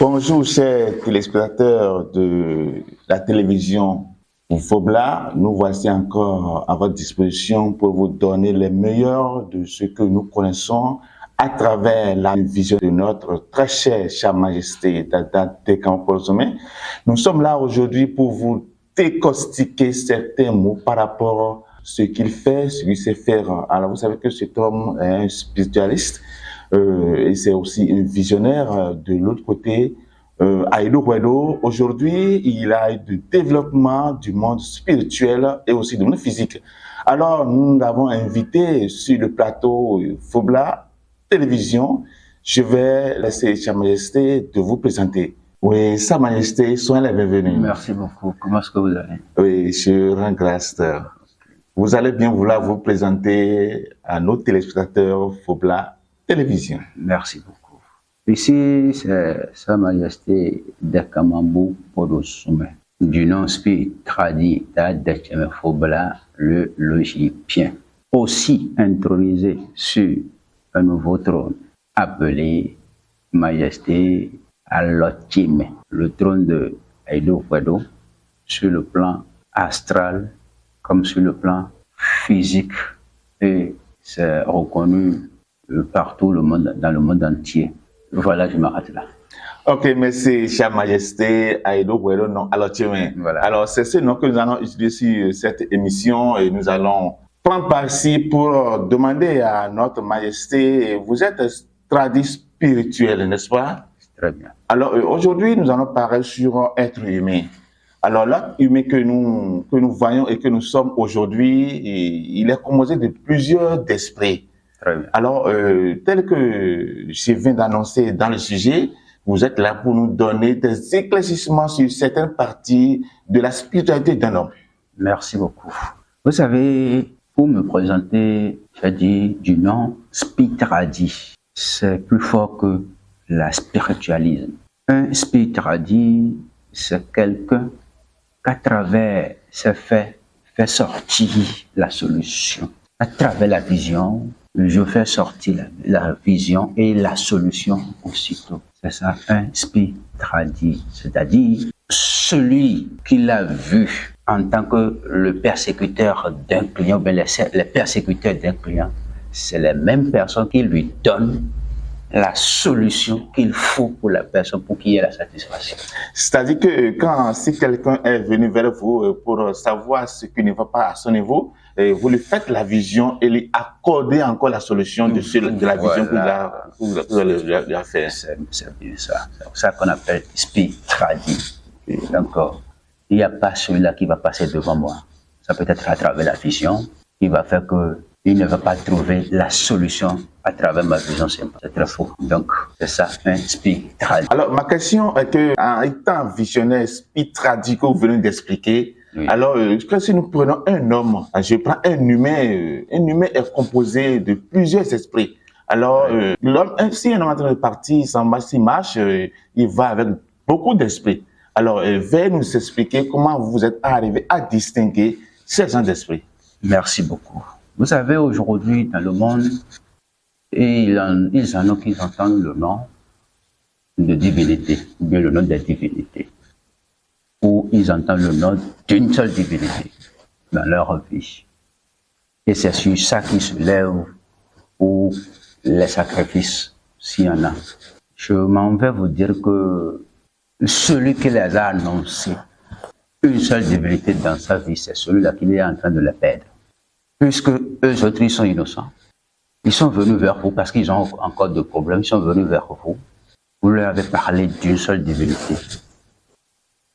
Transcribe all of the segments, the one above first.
Bonjour chers téléspectateurs de la télévision Fobla, nous voici encore à votre disposition pour vous donner les meilleurs de ce que nous connaissons à travers la vision de notre très cher Majesté Dada Tekampo Sommet. Nous sommes là aujourd'hui pour vous décortiquer certains mots par rapport à ce qu'il fait, ce qu'il sait faire. Alors vous savez que cet homme est un spiritualiste et c'est aussi un visionnaire. De l'autre côté, Aïdou Kouedo, aujourd'hui, il a du développement du monde spirituel et aussi du monde physique. Alors, nous l'avons invité sur le plateau Fobla Télévision. Je vais laisser Sa Majesté de vous présenter. Oui, Sa Majesté, soyez la bienvenue. Merci beaucoup. Comment est-ce que vous allez? Oui, je rends grâce. Vous allez bien vouloir vous présenter à nos téléspectateurs Fobla Télévision. Merci beaucoup. Ici, c'est Sa Majesté Dekamambo Podosoume, du nom traduit d'Adecheme Fobla, le logipien, aussi intronisé sur un nouveau trône appelé Majesté Alotime, le trône de Aïdou Kouedo, sur le plan astral comme sur le plan physique, et c'est reconnu partout dans le monde entier. Voilà, je m'arrête là. Ok, merci, Sa Majesté Aïdou Kouedo, non, Alotime. Voilà. Alors, c'est ce nom que nous allons utiliser sur cette émission et nous allons prendre parti pour demander à notre Majesté, vous êtes traduit spirituel, n'est-ce pas? Très bien. Alors, aujourd'hui, nous allons parler sur être humain. Alors, l'être humain que nous voyons et que nous sommes aujourd'hui, il est composé de plusieurs esprits. Alors, tel que je viens d'annoncer dans le sujet, vous êtes là pour nous donner des éclaircissements sur certaines parties de la spiritualité d'un homme. Merci beaucoup. Vous savez, pour me présenter, j'ai dit du nom Spitradi. C'est plus fort que la spiritualisme. Un Spitradi, c'est quelqu'un qu'à travers ses faits, fait sortir la solution. À travers la vision, je fais sortir la vision et la solution aussitôt. C'est ça, un Spitradi, c'est-à-dire celui qui l'a vu en tant que le persécuteur d'un client, bien les persécuteurs d'un client, c'est les mêmes personnes qui lui donnent la solution qu'il faut pour la personne pour qu'il y ait la satisfaction. C'est-à-dire que si quelqu'un est venu vers vous pour savoir ce qui ne va pas à son niveau, vous lui faites la vision et lui accordez encore la solution de la vision que vous a fait. C'est bien ça. C'est ça qu'on appelle Spitradi. Donc, il n'y a pas celui-là qui va passer devant moi. Ça peut être à travers la vision qui va faire qu'il ne va pas trouver la solution à travers ma vision. C'est très faux. Donc, c'est ça, un Spitradi. Alors, ma question est que, en étant visionnaire Spitradi que vous venez d'expliquer, oui. Alors, si nous prenons un homme, je prends un humain est composé de plusieurs esprits. Alors, oui. L'homme, si un homme est en train de partir, s'il marche, il va avec beaucoup d'esprits. Alors, veuillez nous expliquer comment vous êtes arrivé à distinguer ces gens d'esprit. Merci beaucoup. Vous savez, aujourd'hui, dans le monde, ils en ont qui entendent le nom de divinité, ou bien le nom des divinités, ou ils entendent le nom d'une seule divinité dans leur vie. Et c'est sur ça qu'ils se lèvent pour les sacrifices, s'il y en a. Je m'en vais vous dire que celui qui les a annoncés une seule divinité dans sa vie, c'est celui-là qui est en train de les perdre. Puisque eux autres, ils sont innocents. Ils sont venus vers vous parce qu'ils ont encore de problèmes. Ils sont venus vers vous. Vous leur avez parlé d'une seule divinité.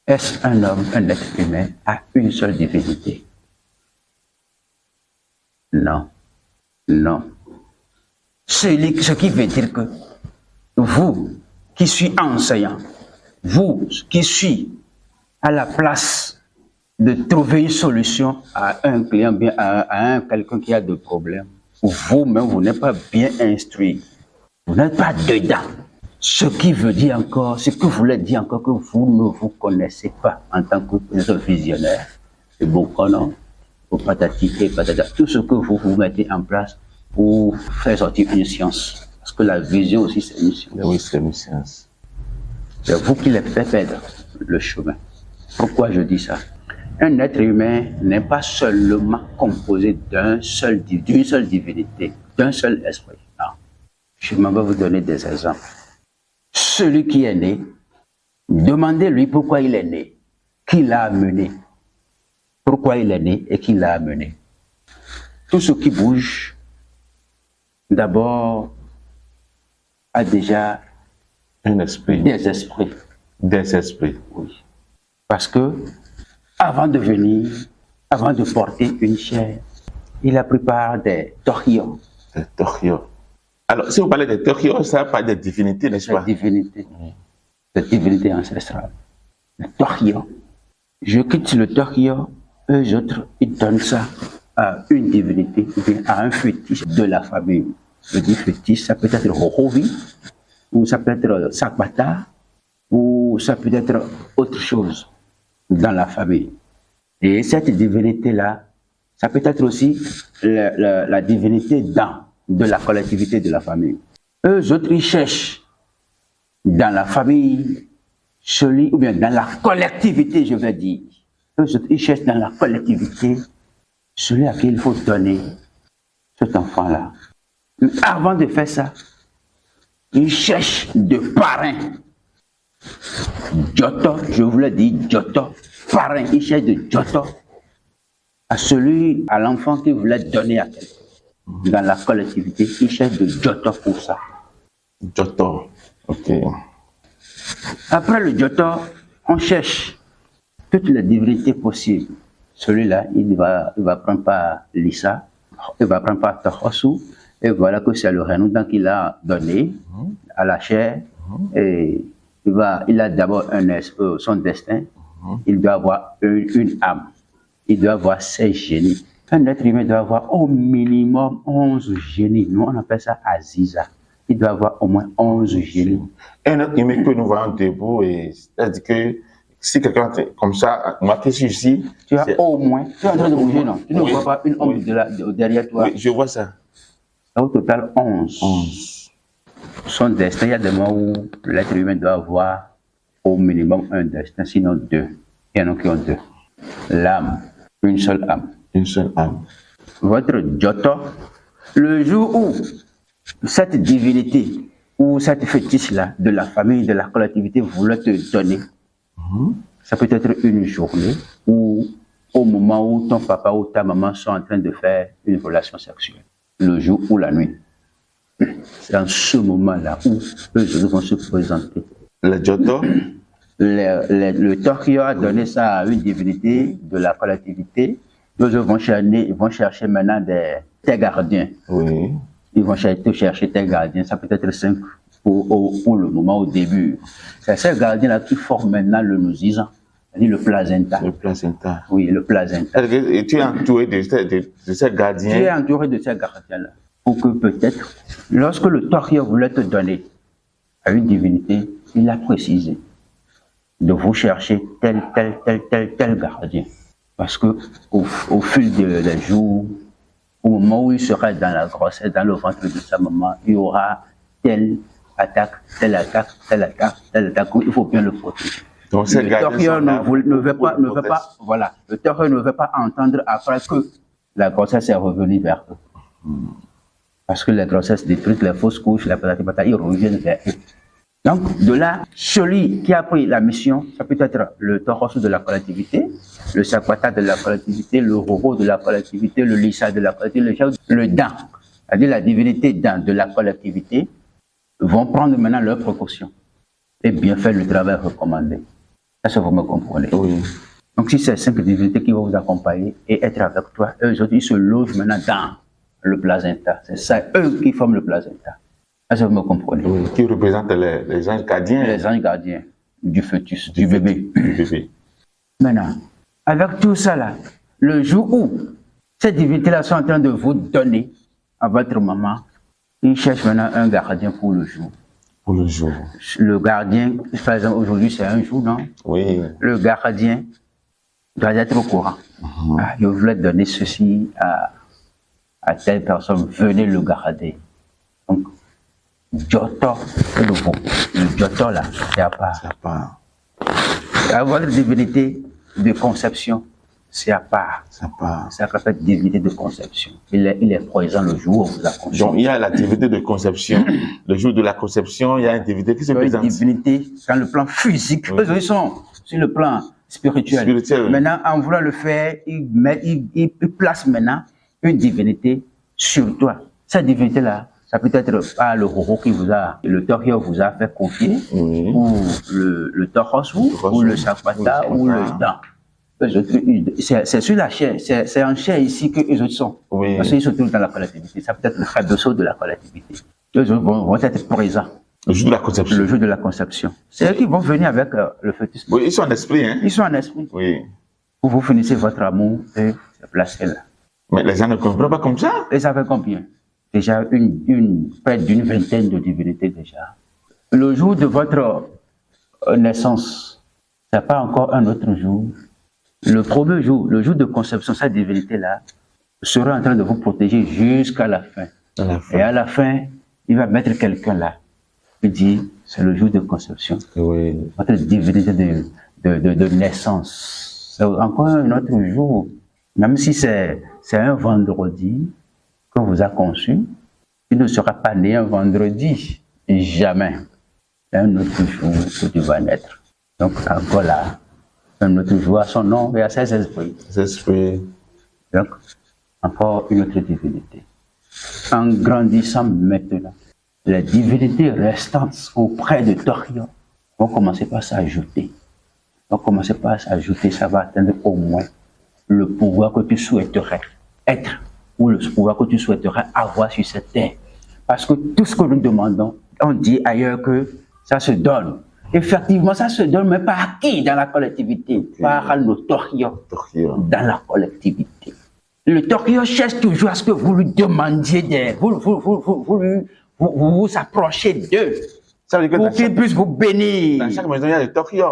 Est-ce un homme, un être humain, a une seule divinité? Non. Non. Ce qui veut dire que vous, qui suis enseignant, vous, qui suis à la place de trouver une solution à un client, bien à quelqu'un qui a des problèmes, vous-même, vous n'êtes pas bien instruit, vous n'êtes pas dedans. Ce qui veut dire encore, ce que voulait dire encore que vous ne vous connaissez pas en tant que visionnaire, et bon, non, patati et patata, tout ce que vous mettez en place pour faire sortir une science. Parce que la vision aussi, c'est une science. Oui, c'est une science. C'est vous qui les faites perdre le chemin. Pourquoi je dis ça? Un être humain n'est pas seulement composé d'une seule divinité, d'un seul esprit. Non. Je m'en vais vous donner des exemples. Celui qui est né, demandez-lui pourquoi il est né, qui l'a amené, pourquoi il est né et qui l'a amené. Tout ce qui bouge, d'abord, a déjà un esprit. Des esprits. Des esprits. Oui. Parce que, avant de venir, avant de porter une chair, il a pris part des torios. Des torios. Alors, si vous parlez des torios, ça parle des divinités, n'est-ce pas? Des divinités. Des divinités ancestrales. Le torio. Je quitte le torio, eux autres, ils donnent ça à une divinité, ou bien à un fétiche de la famille. Je dis fétiche, ça peut être Horovi, ou ça peut être Sakbata, ou ça peut être autre chose dans la famille. Et cette divinité-là, ça peut être aussi la divinité de la collectivité de la famille. Eux autres, ils cherchent dans la famille, celui, ou bien dans la collectivité, je vais dire. Eux autres, ils cherchent dans la collectivité celui à qui il faut donner cet enfant-là. Mais avant de faire ça, ils cherchent de parrain. Giotto, je voulais dire Giotto, parrain, ils cherchent de Giotto à l'enfant qu'ils voulaient donner à quelqu'un. Dans la collectivité, ils cherchent de Giotto pour ça. Giotto, ok. Après le Giotto, on cherche toutes les divinités possibles. Celui-là, il va prendre par Lisa, il va prendre par Tohosu, et voilà que c'est le Renoudan qu'il a donné à la chair, et il a d'abord son destin, il doit avoir une âme, il doit avoir 16 génies. Un être humain doit avoir au minimum 11 génies. Nous, on appelle ça Aziza. Il doit avoir au moins 11 génies. Un être humain que nous voyons debout, c'est-à-dire que si quelqu'un comme ça, moi qui suis ici, tu as au moins, tu es en train de bouger, non? Tu ne vois pas une ombre derrière toi? Oui, je vois ça. Au total, 11. Son destin, il y a des moments où l'être humain doit avoir au minimum un destin, sinon 2. Il y en a qui ont 2. L'âme, une seule âme. Une seule âme. Votre Giotto, le jour où cette divinité ou cette fétiche-là de la famille, de la collectivité voulait te donner, ça peut être une journée ou au moment où ton papa ou ta maman sont en train de faire une relation sexuelle, le jour ou la nuit. C'est en ce moment-là où eux vont se présenter. Le Giotto, le Torio a donné ça à une divinité de la collectivité. Eux vont chercher maintenant tes gardiens. oui. Ils vont chercher tes gardiens. Ça peut être 5 pour le moment, au début. C'est ces gardiens-là qui forment maintenant le Nusisa, c'est-à-dire le placenta. Le placenta. Oui, le placenta. Et tu es entouré de ces gardiens. Tu es entouré de ces gardiens-là. Pour que peut-être, lorsque le Torio voulait te donner à une divinité, il a précisé de vous chercher tel gardien. Parce que au fil des jours, au moment où il sera dans la grossesse, dans le ventre de sa maman, il y aura telle attaque. Il faut bien le protéger. Donc, le Torio ne veut pas entendre après que la grossesse est revenue vers eux. Parce que la grossesse détruit les fausses couches, ils reviennent vers eux. Donc, de là, celui qui a pris la mission, ça peut être le Tohosu de la collectivité, le Sakwata de la collectivité, le Roro de la collectivité, le Lisa de la collectivité, le Dan, c'est-à-dire la divinité Dan de la collectivité, vont prendre maintenant leurs précautions et bien faire le travail recommandé. Ça, vous me comprenez? Oui. Donc, si c'est 5 divinités qui vont vous accompagner et être avec toi, eux autres, ils se logent maintenant dans le placenta. C'est ça, eux qui forment le placenta. Ça, vous me comprenez? Oui, qui représentent les anges gardiens. Les anges gardiens du fœtus, du bébé. Du bébé. Maintenant, avec tout ça là, le jour où ces divinités-là sont en train de vous donner à votre maman, ils cherchent maintenant un gardien pour le jour. Pour le jour. Le gardien, par exemple, aujourd'hui c'est un jour, non? Oui. Le gardien doit être au courant. Ah, je voulais donner ceci à telle personne, venez le garder. Donc, Joto, c'est le vous. Le Joto là, c'est à part. C'est à part. Votre divinité de conception, c'est à part. C'est à part. C'est la divinité de conception. Il est présent le jour où vous la conçu. Donc, il y a la divinité de conception. Le jour de la conception, il y a une divinité qui se présente. Une divinité, dans le plan physique, oui. Eux, ils sont sur le plan spirituel. Maintenant, en voulant le faire, il place maintenant une divinité sur toi. Cette divinité-là, ça peut être pas le roro qui vous a, le torio vous a fait confier, oui. Ou le toros, ou le sapata, ou le dent. C'est sur la chair, c'est en chair ici que les autres sont. Oui. Parce qu'ils sont tous dans la collectivité. Ça peut être le cadeau de la collectivité. Eux vont être présents. Le jour de la conception. Le jour de la conception. C'est eux qui vont venir avec le fœtus. Oui, ils sont en esprit, hein. Ils sont en esprit. Oui. Vous finissez votre amour et se placez là. Mais les gens ne comprennent pas comme ça. Et ça fait combien? Déjà près d'une vingtaine de divinités déjà. Le jour de votre naissance, c'est pas encore un autre jour. Le premier jour, le jour de conception, cette divinité-là sera en train de vous protéger jusqu'à la fin. Et à la fin, il va mettre quelqu'un là. Il dit, c'est le jour de conception. Oui. Votre divinité de naissance. C'est encore un autre jour. Même si c'est un vendredi qu'on vous a conçu, il ne sera pas né un vendredi. Jamais. C'est un autre jour que tu vas naître. Donc encore là, un autre jour à son nom et à ses esprits. Ses esprits. Donc, encore une autre divinité. En grandissant maintenant, les divinités restantes auprès de Torio vont commencer par s'ajouter. Ça va atteindre au moins le pouvoir que tu souhaiterais être ou le pouvoir que tu souhaiterais avoir sur cette terre. Parce que tout ce que nous demandons, on dit ailleurs que ça se donne. Effectivement, ça se donne, mais par qui dans la collectivité? Par le Torio dans la collectivité. Le Torio cherche toujours à ce que vous lui demandiez vous approchez d'eux pour qu'ils puissent vous bénir. Dans chaque maison, il y a le Torio.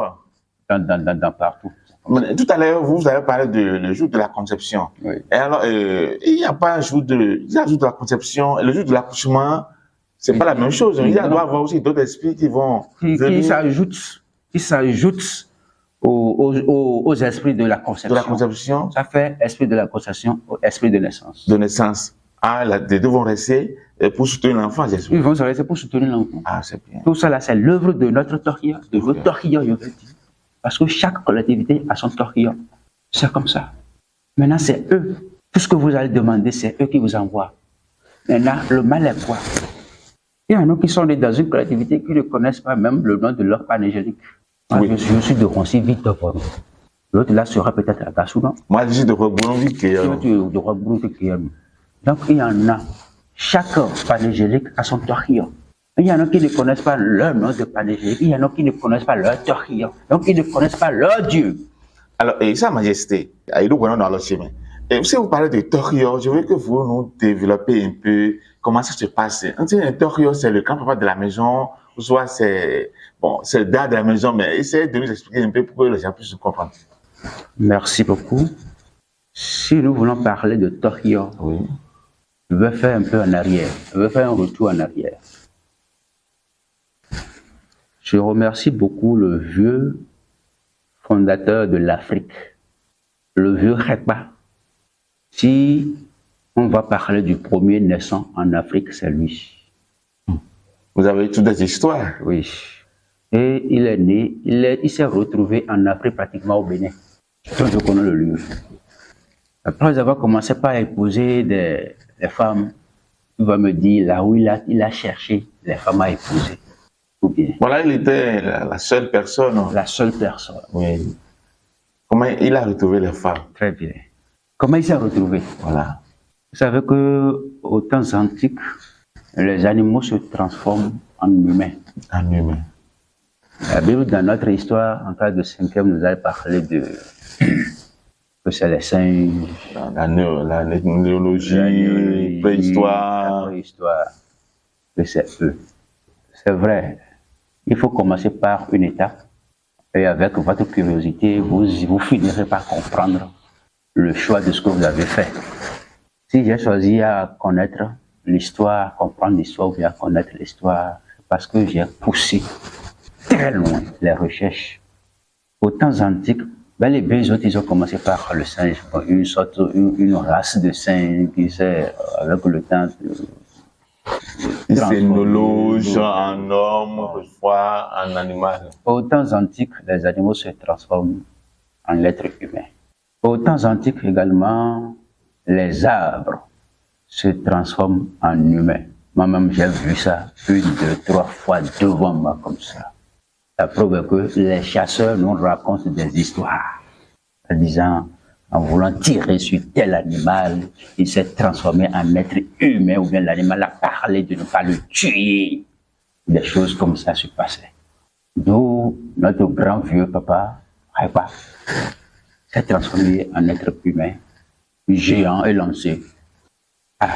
Dans partout. Tout à l'heure, vous avez parlé le jour de la conception. Oui. Et alors, il n'y a pas un jour il y a le jour de la conception, et le jour de l'accouchement, c'est pas la même chose. Il doit y avoir aussi d'autres esprits qui vont qui s'ajoutent aux esprits de la conception. De la conception. Ça fait esprit de la conception, esprit de naissance. De naissance. Ah, les deux vont rester pour soutenir l'enfant, j'espère. Ils vont se rester pour soutenir l'enfant. Ah, c'est bien. Tout ça là, c'est l'œuvre de notre Torio, de votre Torio, je veux dire. Parce que chaque collectivité a son Torio. C'est comme ça. Maintenant, c'est eux. Tout ce que vous allez demander, c'est eux qui vous envoient. Maintenant, le mal est quoi? Il y en a qui sont nés dans une collectivité qui ne connaissent pas même le nom de leur panégérique. Oui. Je suis de Roncy Victor. L'autre là sera peut-être à Gassoudan. Moi, je suis de Robourg-Vic. Donc, il y en a. Chaque panégérique a son Torio. Il y en a qui ne connaissent pas leur nom de panégérique. Il y en a qui ne connaissent pas leur Torio. Donc, ils ne connaissent pas leur Dieu. Alors, et Sa Majesté, il nous dans le chemin. Et si vous parlez de Torio, je veux que vous nous développez un peu comment ça se passe. On dit un Torio, c'est le grand-papa de la maison, ou soit c'est le dad de la maison, mais essayez de nous expliquer un peu pour que les gens puissent comprendre. Merci beaucoup. Si nous voulons parler de Torio, oui. Je vais faire un peu en arrière. Je vais faire un retour en arrière. Je remercie beaucoup le vieux fondateur de l'Afrique, le vieux Khekba. Si on va parler du premier naissant en Afrique, c'est lui. Vous avez toutes des histoires. Oui. Et il est né, il s'est retrouvé en Afrique, pratiquement au Bénin. Je connais le lieu. Après avoir commencé par épouser des femmes, il va me dire là où il a cherché les femmes à épouser. Ou bien. Voilà, il était la seule personne. La seule personne. Oui. Comment il a retrouvé les femmes? Très bien. Comment il s'est retrouvé? Voilà. Vous savez qu'aux temps antiques, les animaux se transforment en humains. En humains. La Bible, dans notre histoire, en cas de 5e, nous a parlé que c'est les singes, La néologie, préhistoire. la préhistoire, que c'est eux. C'est vrai, il faut commencer par une étape et avec votre curiosité, vous finirez par comprendre le choix de ce que vous avez fait. Si j'ai choisi à connaître l'histoire, comprendre l'histoire ou bien connaître l'histoire, c'est parce que j'ai poussé très loin les recherches. Aux temps antiques, les belles autres, ils ont commencé par le singe, une race de singes qui s'est, avec le temps, C'est une loge en homme, fois en animal. aux temps antiques, les animaux se transforment en êtres humains. Aux temps antiques également, les arbres se transforment en humains. Moi-même, j'ai vu ça 1, 2, 3 fois devant moi comme ça. La preuve est que les chasseurs nous racontent des histoires en disant, en voulant tirer sur tel animal, il s'est transformé en être humain ou bien l'animal a parlé de ne pas le tuer. Des choses comme ça se passaient. D'où notre grand vieux papa, Répa, s'est transformé en être humain, géant et lancé. Ah,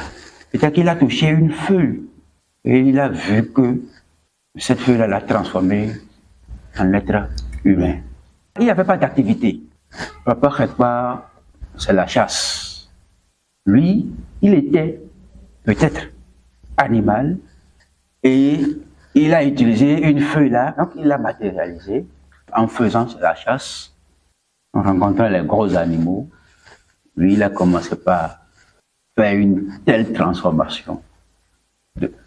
peut-être qu'il a touché une feuille et il a vu que cette feuille-là l'a transformé en être humain. Il n'y avait pas d'activité. Papa Répa, c'est la chasse. Lui, il était peut-être animal et il a utilisé une feuille là, donc il l'a matérialisé en faisant la chasse, en rencontrant les gros animaux. Lui, il a commencé par faire une telle transformation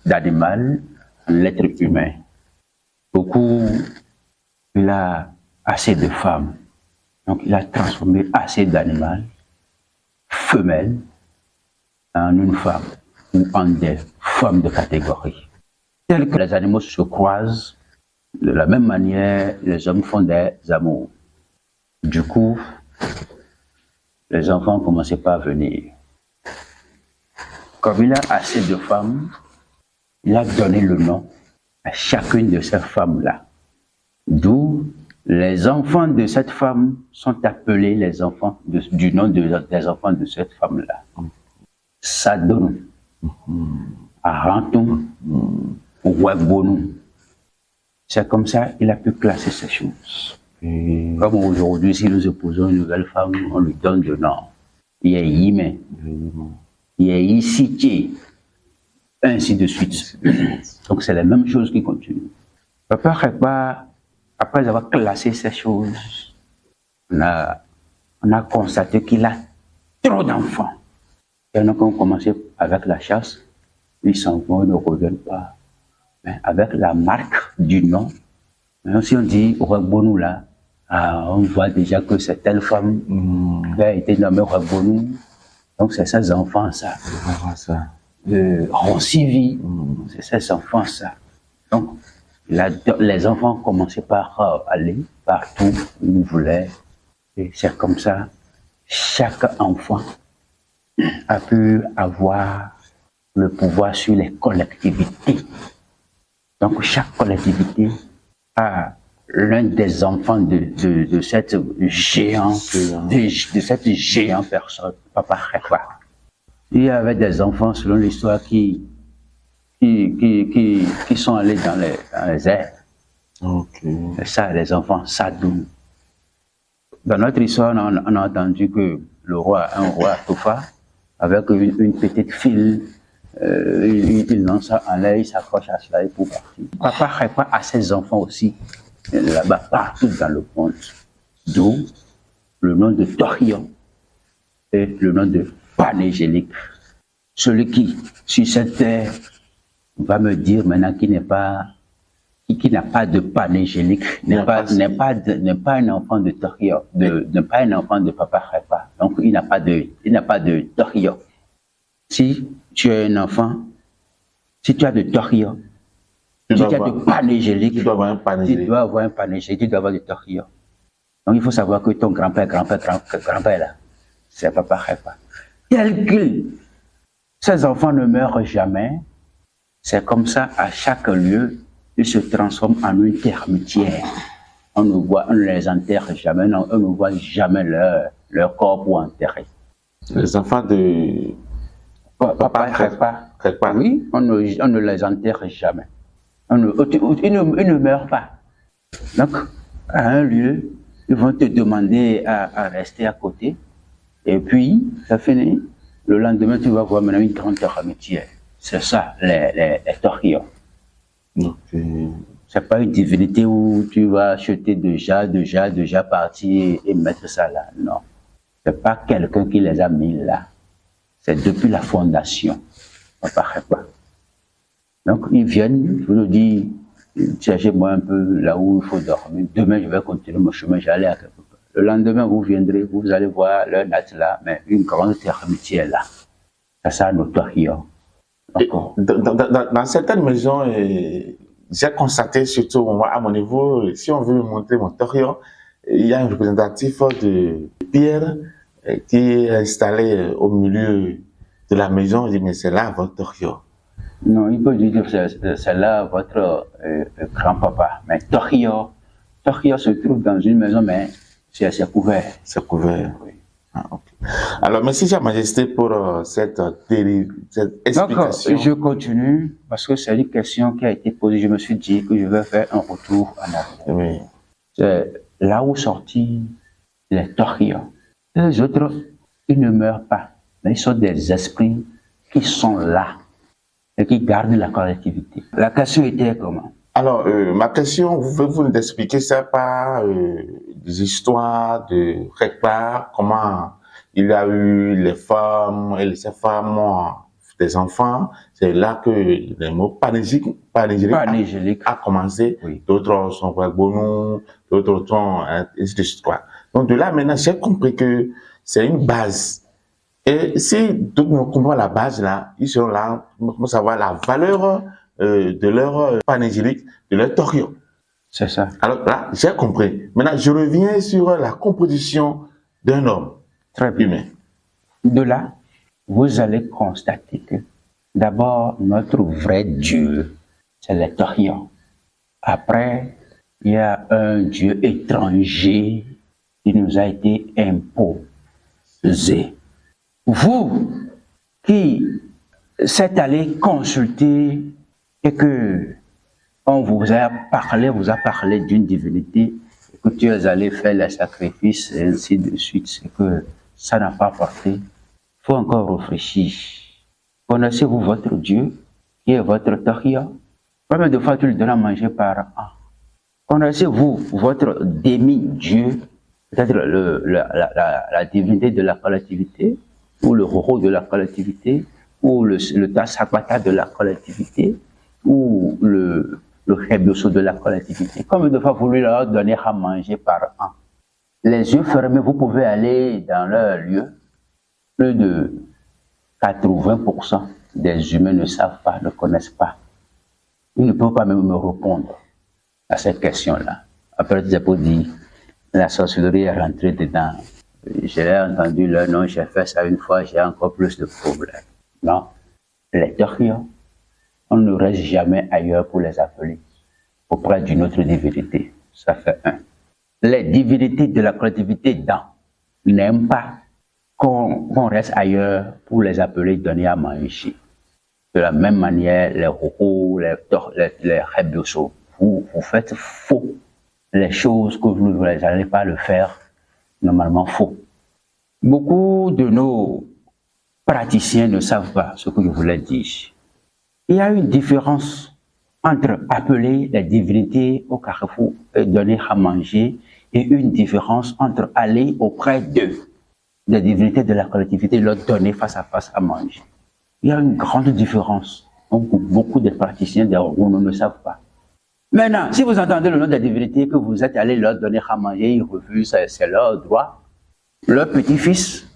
d'animal en être humain. Beaucoup, il a assez de femmes, donc il a transformé assez d'animaux femelles en une femme ou en des femmes de catégorie. Tels que les animaux se croisent, de la même manière, les hommes font des amours. Du coup, les enfants commençaient pas à venir. Comme il a assez de femmes, il a donné le nom à chacune de ces femmes-là. D'où les enfants de cette femme sont appelés les enfants du nom des enfants de cette femme-là. Sadon, Aranton, Ouagbonou. C'est comme ça qu'il a pu classer ces choses. Comme aujourd'hui, si nous épousons une nouvelle femme, on lui donne de nom. Il y a Yime, il y a Isiti, ainsi de suite. Donc c'est la même chose qui continue. Papa Répa, après avoir classé ces choses, on a constaté qu'il a trop d'enfants. Et on a commencé avec la chasse, ils s'en vont, ils ne reviennent pas. Mais avec la marque du nom, même si on dit Ouagbonou là, on voit déjà que c'est telle femme qui a été nommée Ouagbonou. Donc c'est ses enfants ça. Roncivi, c'est ses enfants ça. Donc les enfants commençaient par aller partout où ils voulaient. Et c'est comme ça, chaque enfant a pu avoir le pouvoir sur les collectivités. Donc chaque collectivité a l'un des enfants de cette géante, de cette géante personne, Papa Répa. Il y avait des enfants, selon l'histoire, qui sont allés dans les airs. Okay. Et ça, les enfants Sadou. Dans notre histoire, on a entendu que un roi Tofa, avec une petite file, il lance ça en l'air, il s'accroche à cela et pour partir. Papa Répa a ses enfants aussi, là-bas, partout dans le monde. D'où le nom de Torion et le nom de Panégélique. Celui qui, sur cette terre, va me dire maintenant qu'il n'a pas de Panégélique, n'est pas un enfant de Torion, n'est pas un enfant de Papa Répa. Donc il n'a pas de Torion. Si tu es un enfant, si tu as de Torion, si tu as de Panégélique, tu dois avoir un Panégélique. Tu dois avoir un Panégélique, tu dois avoir de Torion. Donc il faut savoir que ton grand-père là, c'est Papa Répa. Tel qu'il, ces enfants ne meurent jamais, c'est comme ça à chaque lieu, ils se transforment en une termitière. On ne les enterre jamais, non, on ne voit jamais leur corps pour enterrer. Les enfants de Papa Crépa. Oui, on ne les enterre jamais. Ils ne meurent pas. Donc, à un lieu, ils vont te demander à rester à côté. Et puis, ça finit. Le lendemain, tu vas voir maintenant une grande amitié. C'est ça, les torios. C'est pas une divinité où tu vas acheter déjà parti et mettre ça là. Non. C'est pas quelqu'un qui les a mis là. C'est depuis la fondation. Ça paraît pas. Donc, ils viennent, je vous dis, cherchez-moi un peu là où il faut dormir. Demain, je vais continuer mon chemin, j'allais à quelque part. Le lendemain, vous viendrez, vous allez voir leur natte là, mais une grande termitière là. C'est ça, notre torios. Dans certaines maisons, j'ai constaté, surtout moi, à mon niveau, si on veut montrer mon torios, il y a un représentatif de pierre qui est installé au milieu de la maison. Je dis, mais c'est là votre torios. Non, il peut dire que c'est là votre grand-papa. Mais torios se trouve dans une maison, mais c'est couvert. C'est couvert. Oui. Ah, okay. Alors, merci, Sa Majesté, pour cette explication. Donc, je continue parce que c'est une question qui a été posée. Je me suis dit que je vais faire un retour en arrière. Oui. C'est là où sortit les torios. Les autres, ils ne meurent pas, mais ils sont des esprits qui sont là et qui gardent la collectivité. La question était comment? Alors, ma question, vous nous expliquer ça par des histoires de quelque part, comment il y a eu les femmes et ces femmes des enfants. C'est là que les mots panégyriques a commencé. Oui. D'autres sont Bonou, d'autres sont ainsi de suite. Donc de là, maintenant, j'ai compris que c'est une base. Et si tout le monde comprend la base là, ils seront là pour savoir la valeur de leur panégyrique, de leur torios. C'est ça. Alors là, j'ai compris. Maintenant, je reviens sur la composition d'un homme. Très bien. Humain. De là, vous allez constater que d'abord, notre vrai Dieu, c'est les torios. Après, il y a un Dieu étranger qui nous a été imposé. Vous qui s'êtes allé consulter et que on vous a parlé d'une divinité, et que tu es allé faire les sacrifices et ainsi de suite, c'est que ça n'a pas porté. Il faut encore réfléchir. Connaissez-vous votre Dieu, qui est votre torios? Combien de fois tu lui donnes à manger par an? Connaissez-vous votre demi-Dieu, peut-être la divinité de la collectivité, ou le roro de la collectivité, ou le tasakwata de la collectivité, ou le Hebdoso de la collectivité? Combien de fois vous lui leur donnez à manger par an? Les yeux fermés, vous pouvez aller dans leur lieu. Plus de 80% des humains ne savent pas, ne connaissent pas. Ils ne peuvent pas même me répondre à cette question-là. Après, j'ai pas dit, la sorcellerie est rentrée dedans. J'ai entendu leur nom, j'ai fait ça une fois, j'ai encore plus de problèmes. Non, les torios, on ne reste jamais ailleurs pour les appeler, auprès d'une autre divinité. Ça fait un. Les divinités de la collectivité n'aiment pas qu'on reste ailleurs pour les appeler, donner à manger. De la même manière, les rocos, les hebdoso, vous faites faux. Les choses que vous n'allez pas le faire, normalement faux. Beaucoup de nos praticiens ne savent pas ce que je voulais dire. Il y a une différence entre appeler les divinités au carrefour et donner à manger, et une différence entre aller auprès d'eux, des divinités de la collectivité, et leur donner face à face à manger. Il y a une grande différence. Donc, beaucoup de praticiens des Rounou ne savent pas. Maintenant, si vous entendez le nom des divinités que vous êtes allé leur donner à manger, ils refusent, c'est leur droit. Leur petit-fils,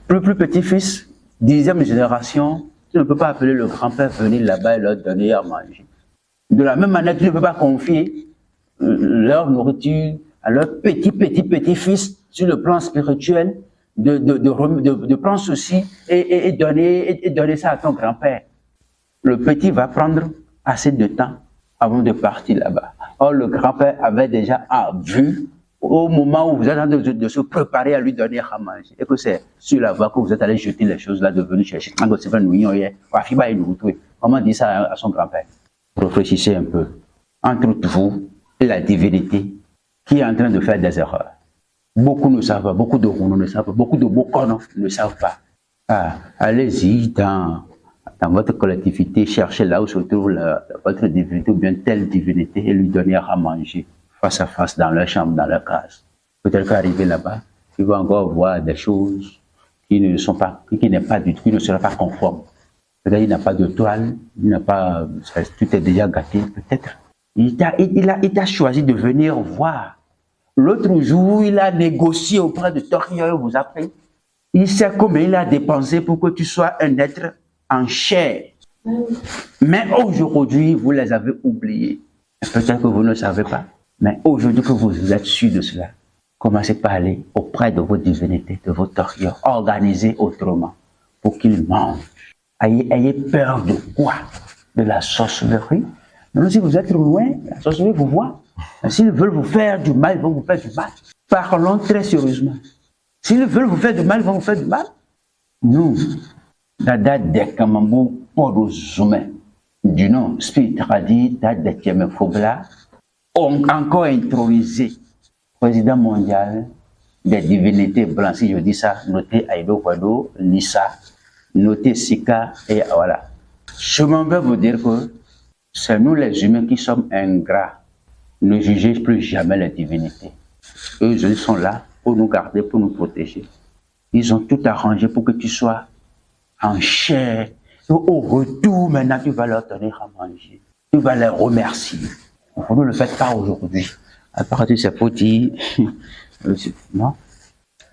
plus petit-fils, 10e génération, tu ne peux pas appeler le grand-père venir là-bas et leur donner à manger. De la même manière, tu ne peux pas confier leur nourriture à leur petit-fils sur le plan spirituel, de prendre ceci et donner ça à ton grand-père. Le petit va prendre assez de temps avant de partir là-bas. Or, le grand-père avait déjà vu au moment où vous êtes en train de se préparer à lui donner à manger, et que c'est sur la voie que vous êtes allé jeter les choses là, de venir chercher. Comment dit ça à son grand-père? Réfléchissez un peu. Entre vous et la divinité qui est en train de faire des erreurs. Beaucoup ne savent pas, beaucoup de Rouno ne savent pas, beaucoup de Bokono ne savent pas. Allez-y dans votre collectivité, cherchez là où se trouve votre divinité ou bien telle divinité et lui donner à manger face à face dans leur chambre, dans leur case. Peut-être qu'arriver là-bas, il va encore voir des choses qui ne sont pas, qui n'est pas du tout, qui ne seraient pas conformes. Peut-être qu'il n'a pas de toile, il n'a pas, tout est déjà gâté, peut-être. Il t'a choisi de venir voir. L'autre jour, il a négocié auprès de Torio, il vous a pris. Il sait combien il a dépensé pour que tu sois un être en chair. Mais aujourd'hui, vous les avez oubliés. Peut-être que vous ne savez pas. Mais aujourd'hui que vous êtes sûr de cela, commencez par aller auprès de vos divinités, de vos Torio, organisez autrement pour qu'ils mangent. Ayez peur de quoi? De la sorcellerie? Non, si vous êtes loin, la sorcellerie vous voit. S'ils veulent vous faire du mal, ils vont vous faire du mal. Parlons très sérieusement. S'ils veulent vous faire du mal, ils vont vous faire du mal. Nous, la date des Kamambou, Podozoumen, du nom Spitradi, date des Tiemefobla, ont encore intronisé président mondial des divinités blanches. Si je dis ça, notez Aïdo Kwado, Lisa, notez Sika, et voilà. Je m'en vais vous dire que c'est nous les humains qui sommes ingrats. Ne jugez plus jamais les divinités. Eux, ils sont là pour nous garder, pour nous protéger. Ils ont tout arrangé pour que tu sois en chair. Au retour, maintenant, tu vas leur donner à manger. Tu vas les remercier. Vous ne le faites pas aujourd'hui. À partir de ces petits, non.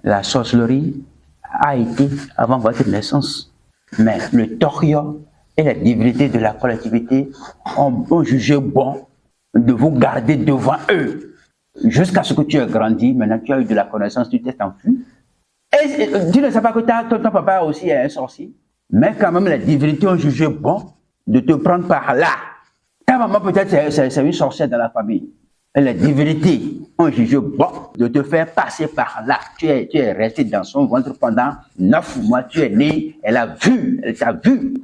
La sorcellerie a été avant votre naissance. Mais le Torio et les divinités de la collectivité ont jugé bon de vous garder devant eux jusqu'à ce que tu aies grandi. Maintenant, tu as eu de la connaissance, tu t'es enfui. Et tu ne sais pas que ton papa aussi est un sorcier. Mais quand même, les divinités ont jugé bon de te prendre par là. Ta maman, peut-être, c'est une sorcière dans la famille. Et les divinités ont jugé bon de te faire passer par là. Tu es resté dans son ventre pendant 9 mois. Tu es né, elle t'a vu.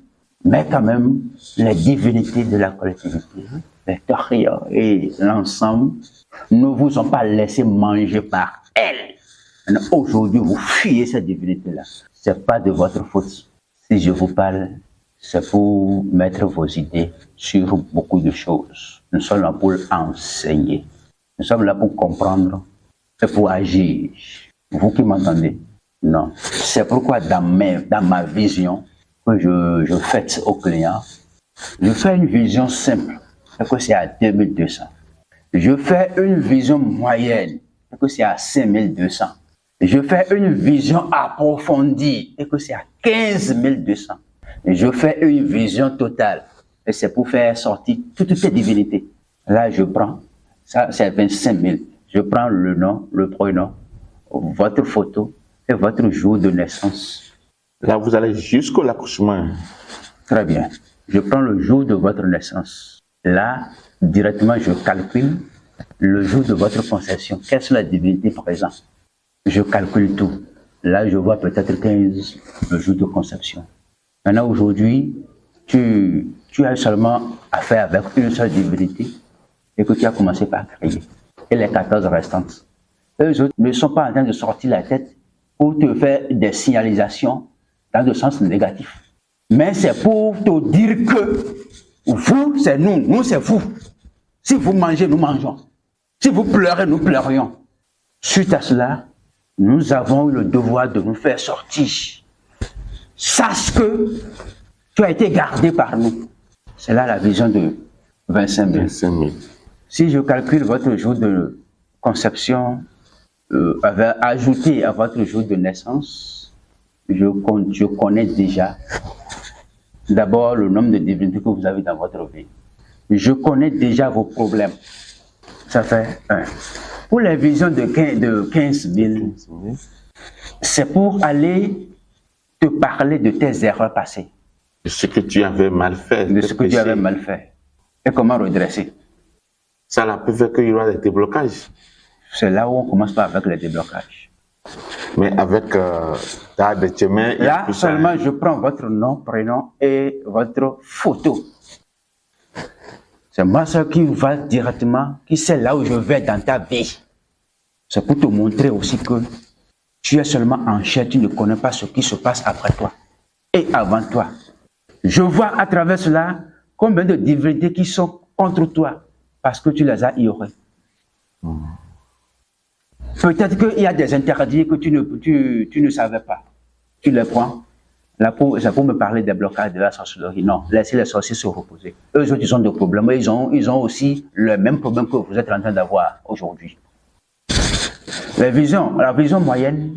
Mais quand même, les divinités de la collectivité, les Torio et l'ensemble, ne vous ont pas laissé manger par elles. Aujourd'hui, vous fuyez cette divinité-là. Ce n'est pas de votre faute. Si je vous parle, c'est pour mettre vos idées sur beaucoup de choses. Nous sommes là pour enseigner. Nous sommes là pour comprendre et pour agir. Vous qui m'entendez? Non. C'est pourquoi dans ma vision que je fais aux clients, je fais une vision simple, et que c'est à 2200. Je fais une vision moyenne, et que c'est à 5200. Je fais une vision approfondie, et que c'est à 15200. Je fais une vision totale, et c'est pour faire sortir toutes ces divinités. Là, je prends, ça c'est 25 000. Je prends le nom, le prénom, votre photo et votre jour de naissance. Là, vous allez jusqu'au l'accouchement. Très bien. Je prends le jour de votre naissance. Là, directement, je calcule le jour de votre conception. Quelle est la divinité présente? Je calcule tout. Là, je vois peut-être 15, le jour de conception. Maintenant, aujourd'hui, tu as seulement affaire avec une seule divinité et que tu as commencé par créer. Et les 14 restantes. Eux autres ne sont pas en train de sortir la tête pour te faire des signalisations dans le sens négatif. Mais c'est pour te dire que vous, c'est nous, nous, c'est vous. Si vous mangez, nous mangeons. Si vous pleurez, nous pleurions. Suite à cela, nous avons le devoir de nous faire sortir. Sache que tu as été gardé par nous. C'est là la vision de 25 000. Si je calcule votre jour de conception, ajouté à votre jour de naissance, je connais déjà d'abord le nombre de divinités que vous avez dans votre vie. Je connais déjà vos problèmes. Ça fait 1. Pour les visions de 15 000, c'est pour aller te parler de tes erreurs passées. De ce que tu avais mal fait. De ce que tu avais mal fait. Et comment redresser? Ça là peut faire qu'il y aura des déblocages. C'est là où on commence pas avec les déblocages. Mais avec des chemins... Là, seulement, je prends votre nom, prénom et votre photo. C'est moi seul qui va directement, qui sait là où je vais dans ta vie. C'est pour te montrer aussi que tu es seulement en chair, tu ne connais pas ce qui se passe après toi et avant toi. Je vois à travers cela combien de divinités qui sont contre toi parce que tu les as ignorées. Peut-être qu'il y a des interdits que tu ne savais pas. Tu les prends. Là, c'est pour me parler des blocages de la sorcellerie. Non, laissez les sorciers se reposer. Eux autres, ils ont des problèmes. Ils ont aussi le même problème que vous êtes en train d'avoir aujourd'hui. La vision moyenne,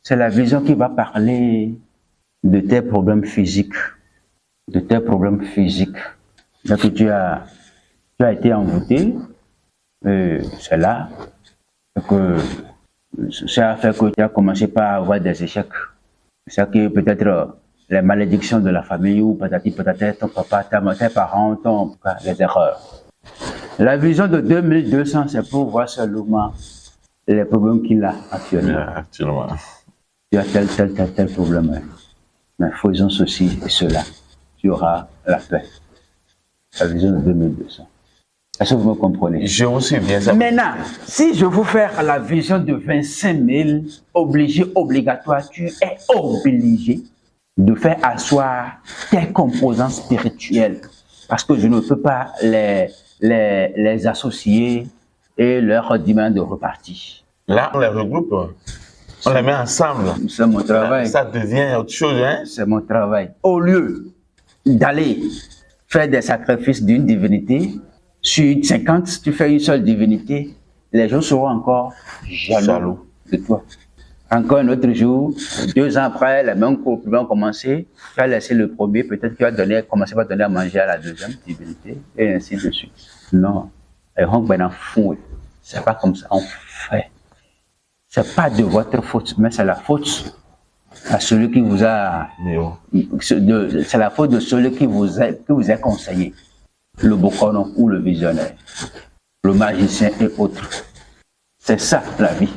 c'est la vision qui va parler de tes problèmes physiques. De tes problèmes physiques. Donc, tu as été envoûté. C'est là que ça a fait que tu as commencé par avoir des échecs. C'est ça qui peut-être les malédictions de la famille ou peut-être ton papa, tes parents, les erreurs. La vision de 2200, c'est pour voir seulement les problèmes qu'il a actuellement. Tu as tel problème. Mais faisons ceci et cela. Tu auras la paix. La vision de 2200. Est-ce que vous me comprenez? Je vous suis bien. Maintenant, si je veux faire la vision de 25 000, obligatoire, tu es obligé de faire asseoir tes composants spirituels. Parce que je ne peux pas les associer et leur dire de repartir. Là, on les regroupe, on les met ensemble. C'est mon travail. Ça devient autre chose, hein? C'est mon travail. Au lieu d'aller faire des sacrifices d'une divinité, sur 50, tu fais une seule divinité, les gens seront encore jaloux de toi. Encore un autre jour, 2 ans après, les mêmes couples vont commencer, tu as laissé le premier, peut-être que tu vas commencer par donner à manger à la deuxième divinité, et ainsi de suite. Non, c'est pas comme ça on fait. C'est pas de votre faute, mais c'est la faute à celui qui vous a... C'est la faute de celui qui vous a conseillé. Le bokono ou le visionnaire, le magicien et autres. C'est ça la vie.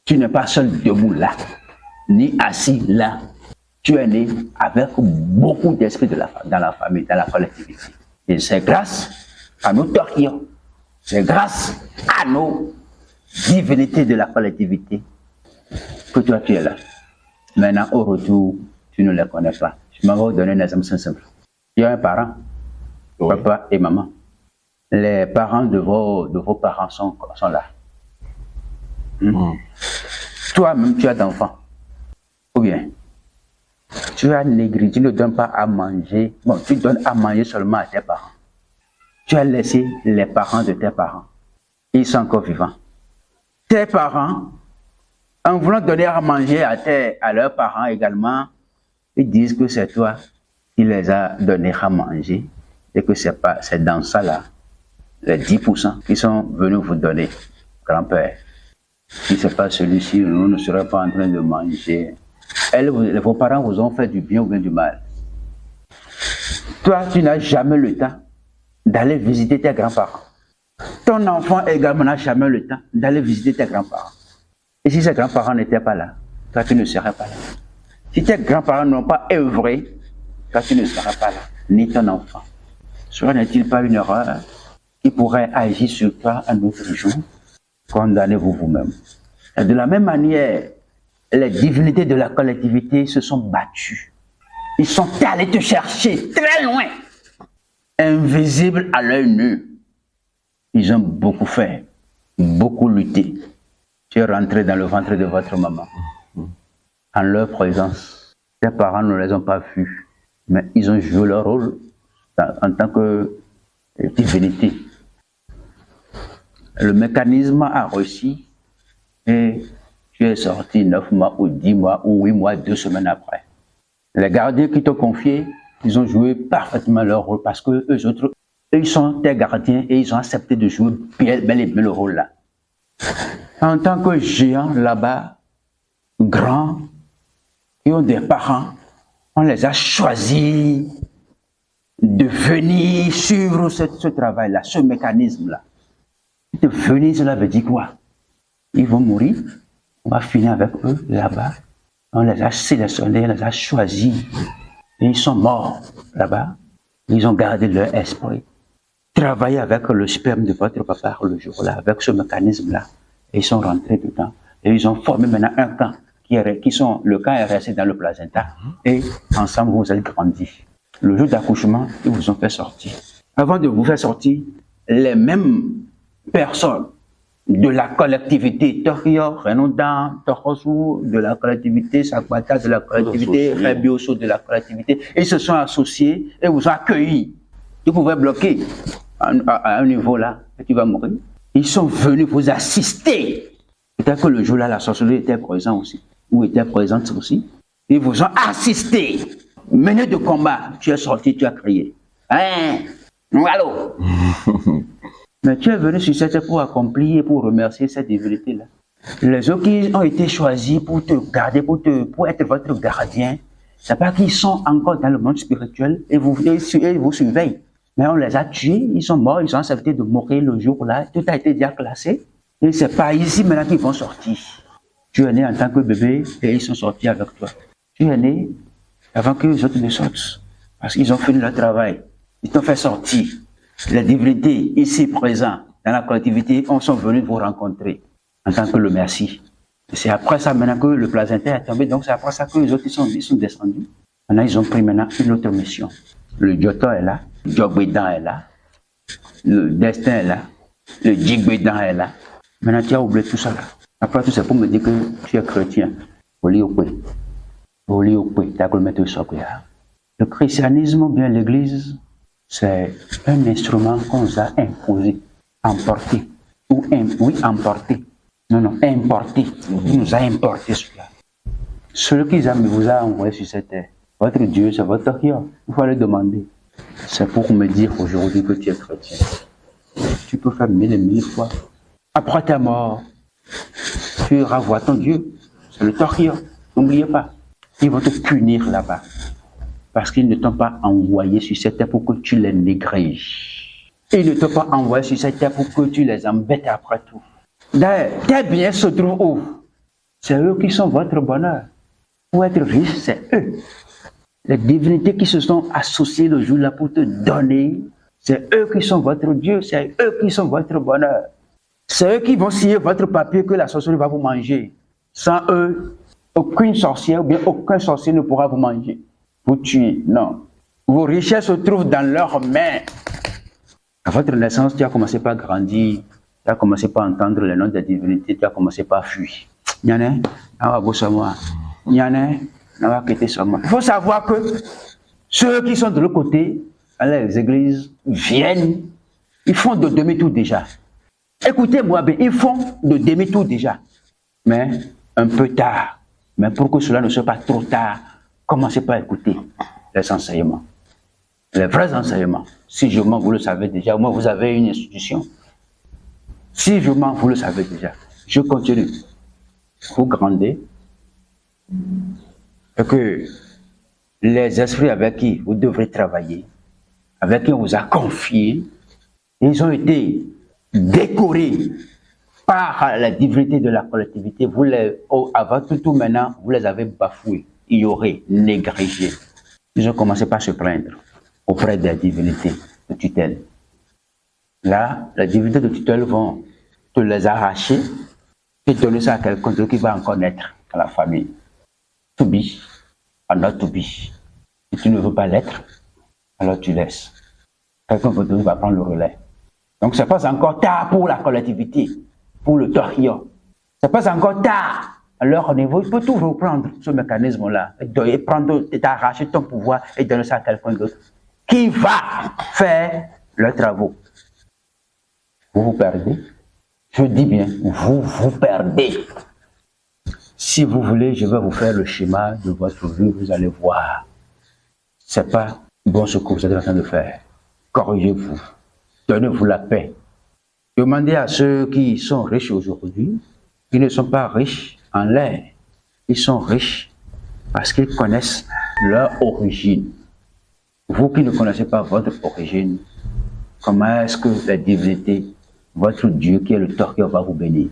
Tu n'es pas seul debout là, ni assis là. Tu es né avec beaucoup d'esprit dans la famille, dans la collectivité. Et c'est grâce à nos torillons, c'est grâce à nos divinités de la collectivité que toi tu es là. Maintenant, au retour, tu ne les connais pas. Je m'en vais vous donner un exemple simple. Il y a un parent. Oui. Papa et maman. Les parents de vos parents sont là. Toi-même, tu as d'enfants. Ou bien, tu as négligé, tu ne donnes pas à manger. Bon, tu donnes à manger seulement à tes parents. Tu as laissé les parents de tes parents. Ils sont encore vivants. Tes parents, en voulant donner à manger à leurs parents également, ils disent que c'est toi qui les as donné à manger. Et que c'est dans ça là, les 10% qui sont venus vous donner, grand-père. Si ce n'est pas celui-ci, nous ne serions pas en train de manger. Vos parents vous ont fait du bien ou bien du mal. Toi, tu n'as jamais le temps d'aller visiter tes grands-parents. Ton enfant également n'a jamais le temps d'aller visiter tes grands-parents. Et si ces grands-parents n'étaient pas là, toi, tu ne serais pas là. Si tes grands-parents n'ont pas œuvré, toi, tu ne serais pas là, ni ton enfant. Cela n'est-il pas une erreur qui pourrait agir sur toi un autre jour? Condamnez-vous vous-même. De la même manière, les divinités de la collectivité se sont battues. Ils sont allés te chercher très loin, invisibles à l'œil nu. Ils ont beaucoup fait, beaucoup lutté. Tu es rentré dans le ventre de votre maman. En leur présence, tes parents ne les ont pas vus, mais ils ont joué leur rôle en tant que divinité. Le mécanisme a réussi et tu es sorti 9 mois ou 10 mois ou 8 mois, 2 semaines après. Les gardiens qui t'ont confié, ils ont joué parfaitement leur rôle parce que eux autres, ils sont tes gardiens et ils ont accepté de jouer bel et bien le rôle là. En tant que géants là-bas, grands, qui ont des parents, on les a choisis de venir suivre ce travail-là, ce mécanisme-là. De venir, cela veut dire quoi? Ils vont mourir, on va finir avec eux là-bas. On les a sélectionnés, on les a choisis. Et ils sont morts là-bas. Ils ont gardé leur esprit. Travailler avec le sperme de votre papa le jour-là, avec ce mécanisme-là. Et ils sont rentrés dedans. Et ils ont formé maintenant un camp. Le camp est resté dans le placenta. Et ensemble, vous allez grandir. Le jour d'accouchement, ils vous ont fait sortir. Avant de vous faire sortir, les mêmes personnes de la collectivité Torio, Renoudan, Torosu, de la collectivité Sakwata, de la collectivité Rebioso, de la collectivité, ils se sont associés et vous ont accueillis. Vous pouvez bloquer à un niveau là, et tu vas mourir. Ils sont venus vous assister. Peut-être que le jour-là, la sorcellerie était présente aussi, ou était présente aussi. Ils vous ont assisté. Mené de combat, tu es sorti, tu as crié. Hein? Allô? Mais tu es venu sur cette terre pour accomplir et pour remercier cette divinité-là. Les autres qui ont été choisis pour te garder, pour être votre gardien, c'est pas qu'ils sont encore dans le monde spirituel et vous surveillent. Mais on les a tués, ils sont morts, ils ont accepté de mourir le jour-là, tout a été déjà classé. Et c'est pas ici maintenant qu'ils vont sortir. Tu es né en tant que bébé et ils sont sortis avec toi. Tu es né avant que les autres ne sortent. Parce qu'ils ont fini leur travail. Ils t'ont fait sortir. Les divinités ici présents dans la collectivité sont venus vous rencontrer en tant que le merci. C'est après ça maintenant que le placenta est tombé, donc c'est après ça que les autres ils sont descendus. Maintenant ils ont pris maintenant une autre mission. Le Joto est là, le Jogbedan est là, le destin est là, le Jigbedan est là. Maintenant tu as oublié tout ça là. Après tout c'est pour me dire que tu es chrétien. Le christianisme ou bien l'église, c'est un instrument qu'on nous a imposé, emporté. Emporté. Non, importé. Il nous a importé celui-là. Celui qui vous a envoyé sur cette terre, votre Dieu, c'est votre Dieu. Il faut le demander. C'est pour me dire aujourd'hui que tu es chrétien. Tu peux faire 1000 et 1000 fois. Après ta mort, tu iras voir ton Dieu. C'est le Torrio. N'oubliez pas. Ils vont te punir là-bas. Parce qu'ils ne t'ont pas envoyé sur cette terre pour que tu les négliges. Ils ne t'ont pas envoyé sur cette terre pour que tu les embêtes après tout. D'ailleurs, tes biens se trouvent où? C'est eux qui sont votre bonheur. Pour être riche, c'est eux. Les divinités qui se sont associées le jour-là pour te donner, c'est eux qui sont votre Dieu, c'est eux qui sont votre bonheur. C'est eux qui vont signer votre papier que la sorcellerie va vous manger. Sans eux, aucune sorcière ou bien aucun sorcier ne pourra vous manger. Vous tuer, non. Vos richesses se trouvent dans leurs mains. À votre naissance, tu as commencé par grandir, tu as commencé par entendre le nom des divinités, tu as commencé par fuir. Il faut savoir que ceux qui sont de l'autre côté, à les églises, viennent, ils font de demi-tour déjà. Écoutez-moi bien, ils font de demi-tour déjà. Mais un peu tard. Mais pour que cela ne soit pas trop tard, commencez par écouter les enseignements. Les vrais enseignements. Si je mens, vous le savez déjà. Au moins, vous avez une institution. Si je mens, vous le savez déjà. Je continue. Vous grandez. Et que les esprits avec qui vous devrez travailler, avec qui on vous a confié, ils ont été décorés par la divinité de la collectivité. Vous avant tout maintenant, vous les avez bafoués, ignorés, négligés. Ils ont commencé par se plaindre auprès des divinités de tutelle. Là, les divinités de tutelle vont te les arracher et donner ça à quelqu'un d'autre qui va encore naître à la famille. To be, or not to be. Si tu ne veux pas l'être, alors tu laisses. Quelqu'un d'autre va prendre le relais. Donc, c'est pas encore tard pour la collectivité, pour le Torio. C'est pas encore tard. À leur niveau, il peut tout reprendre, ce mécanisme-là, et prendre, t'arracher ton pouvoir et donner ça à quelqu'un d'autre qui va faire leurs travaux. Vous vous perdez. Je dis bien, vous vous perdez. Si vous voulez, je vais vous faire le schéma de votre vie, vous allez voir. C'est pas bon ce que vous êtes en train de faire. Corrigez-vous. Donnez-vous la paix. Demandez à ceux qui sont riches aujourd'hui, qui ne sont pas riches en l'air. Ils sont riches parce qu'ils connaissent leur origine. vous qui ne connaissez pas votre origine, comment est-ce que la divinité, votre Dieu qui est le Torquio, va vous bénir?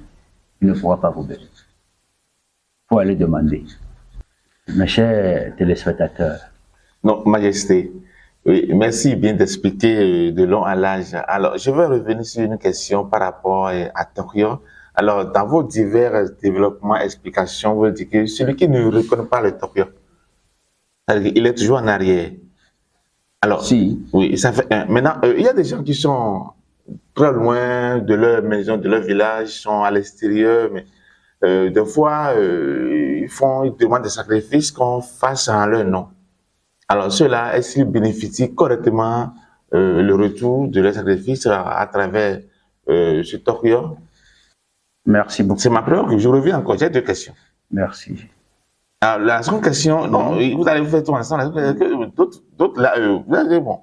Il ne pourra pas vous bénir. Il faut aller demander. Mes chers téléspectateurs. Non, Majesté, oui, merci bien d'expliquer de long à large. Alors, je vais revenir sur une question par rapport à Torquio. Alors, dans vos divers développements, explications, vous dites que celui qui ne reconnaît pas le Torquio, il est toujours en arrière. Alors, Si. oui, ça fait un. Maintenant, il y a des gens qui sont très loin de leur maison, de leur village, sont à l'extérieur, mais des fois, ils demandent des sacrifices qu'on fasse en leur nom. Alors, ceux-là, est-ce qu'ils bénéficient correctement le retour de leur sacrifice à travers ce Torquio? Merci beaucoup. C'est ma première question. Je reviens encore. J'ai deux questions. Merci. Alors, la seconde question, non, vous allez vous faire tout ensemble. D'autres, là, vous allez, bon.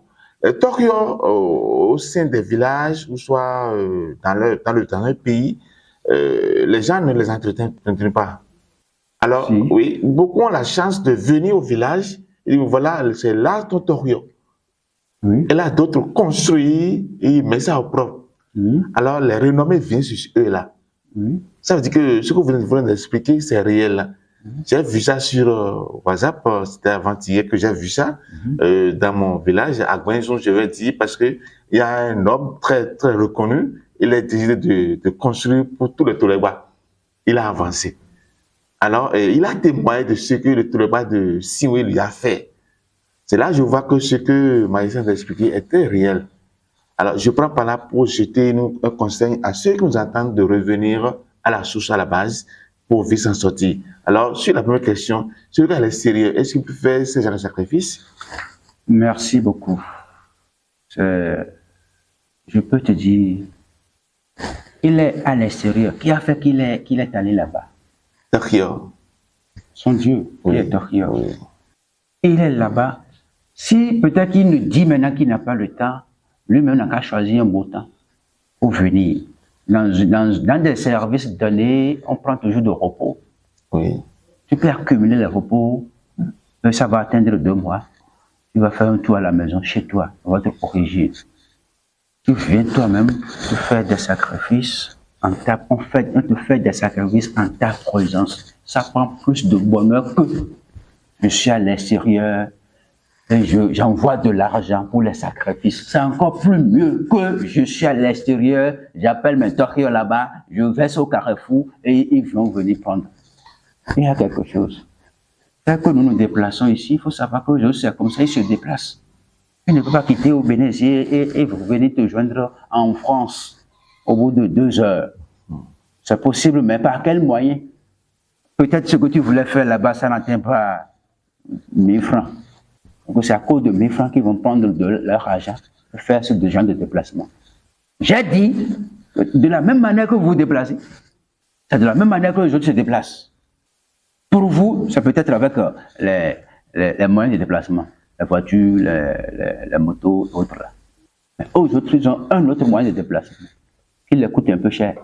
Torquio, au sein des villages, ou soit dans le pays, les gens ne les entretiennent pas. Alors, Si. oui, beaucoup ont la chance de venir au village et disent, voilà, c'est là ton Torquio. Oui. Et là, d'autres construisent et ils mettent ça au propre. Oui. Alors, les renommées viennent sur eux là. Oui. Ça veut dire que ce que vous venez d'expliquer, c'est réel. J'ai vu ça sur WhatsApp, c'était avant-hier que j'ai vu ça dans mon village, à Guinzon, je vais dire, parce que il y a un homme très, très reconnu, il a décidé de construire pour tout le Toleba. Il a avancé. Alors, il a témoigné de ce que le Toleba de Siwe lui a fait. C'est là que je vois que ce que Maïssa a expliqué était réel. Alors, je prends par là pour jeter un conseil à ceux qui nous entendent de revenir à la source, à la base, pour vite s'en sortir. Alors, sur la première question, celui qui est à l'extérieur, est-ce qu'il peut faire ce genre de sacrifice? Merci beaucoup. Je peux te dire, il est à l'extérieur. Qui a fait qu'il est allé là-bas? Torquio. Son Dieu, qui Oui. est Torquio. Oui. Il est là-bas. Si peut-être il nous dit maintenant qu'il n'a pas le temps, lui-même n'a qu'à choisir un beau temps pour venir. Dans des services donnés, on prend toujours de repos. Oui. Tu peux accumuler les repos, ça va atteindre 2 mois. Tu vas faire un tour à la maison, chez toi, votre origine. Tu viens toi-même te faire des sacrifices, on te fait des sacrifices en ta présence. Ça prend plus de bonheur que je suis à l'extérieur et j'envoie de l'argent pour les sacrifices. C'est encore plus mieux que je suis à l'extérieur, j'appelle mes Torquio là-bas, je verse au carrefour et ils vont venir prendre. Il y a quelque chose. Dès que nous nous déplaçons ici, il faut savoir que Jésus, c'est comme ça, il se déplace. Il ne peut pas quitter au Bénin et vous venez te joindre en France au bout de 2 heures. C'est possible, mais par quel moyen? Peut-être ce que tu voulais faire là-bas, ça n'atteint pas 1000 francs. Donc c'est à cause de 1000 francs qu'ils vont prendre de leur argent pour faire ce genre de déplacement. J'ai dit, de la même manière que vous vous déplacez, c'est de la même manière que les autres se déplacent. Pour vous, c'est peut-être avec les moyens de déplacement, les voitures, les motos, autres là. Mais aux autres, ils ont un autre moyen de déplacement qui leur coûte un peu cher.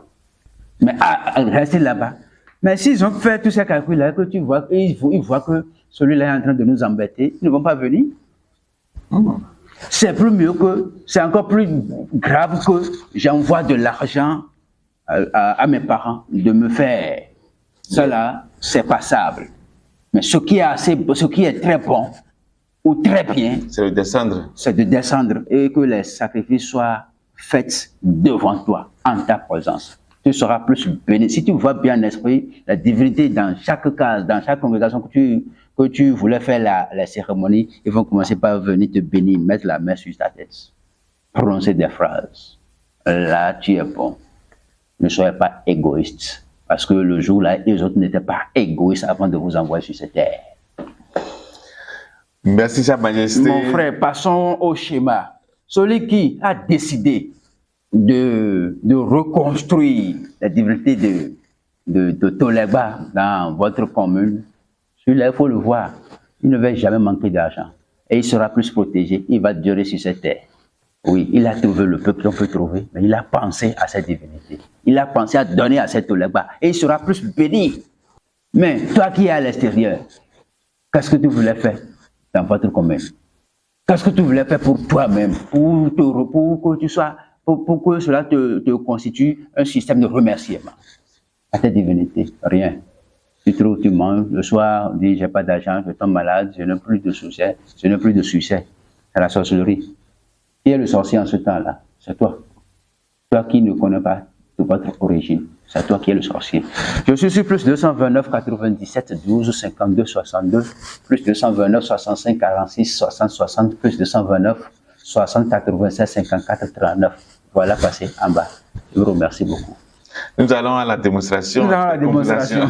Mais rester là-bas. Mais s'ils ont fait tous ces calculs-là, que tu vois, ils voient que celui-là est en train de nous embêter, ils ne vont pas venir. C'est plus mieux que, c'est encore plus grave que j'envoie de l'argent à mes parents de me faire. Cela, c'est passable. Mais ce qui est très bon ou très bien, C'est de descendre. c'est de descendre et que les sacrifices soient faits devant toi, en ta présence. Tu seras plus béni. Si tu vois bien en esprit la divinité dans chaque case, dans chaque congrégation que tu voulais faire la cérémonie, ils vont commencer par venir te bénir, mettre la main sur ta tête, prononcer des phrases. Là, tu es bon. Ne soyez pas égoïste. Parce que le jour-là, les autres n'étaient pas égoïstes avant de vous envoyer sur cette terre. Merci, Sa Majesté. Mon frère, passons au schéma. Celui qui a décidé de reconstruire la divinité de Toleba dans votre commune, celui-là, il faut le voir. Il ne va jamais manquer d'argent. Et il sera plus protégé. Il va durer sur cette terre. Oui, il a trouvé le peu qu'on peut trouver, mais il a pensé à cette divinité. Il a pensé à donner à cette Toleba. Et il sera plus béni. Mais toi qui es à l'extérieur, qu'est-ce que tu voulais faire dans votre commune? Qu'est-ce que tu voulais faire pour toi-même, pour que tu sois, pour que cela te constitue un système de remerciement à ta divinité? Rien. Tu trouves, tu manges, le soir, dis, j'ai pas d'argent, je tombe malade, je n'ai plus de succès, je n'ai plus de succès. C'est la sorcellerie. Qui est le sorcier en ce temps-là? C'est toi. Toi qui ne connais pas de votre origine. C'est toi qui es le sorcier. Je suis sur plus 229 97 12 52 62, plus 229 65 46 60 60, plus 229 60 87 54 39. Voilà, passé en bas. Je vous remercie beaucoup. Nous allons à la démonstration. Nous allons à la démonstration.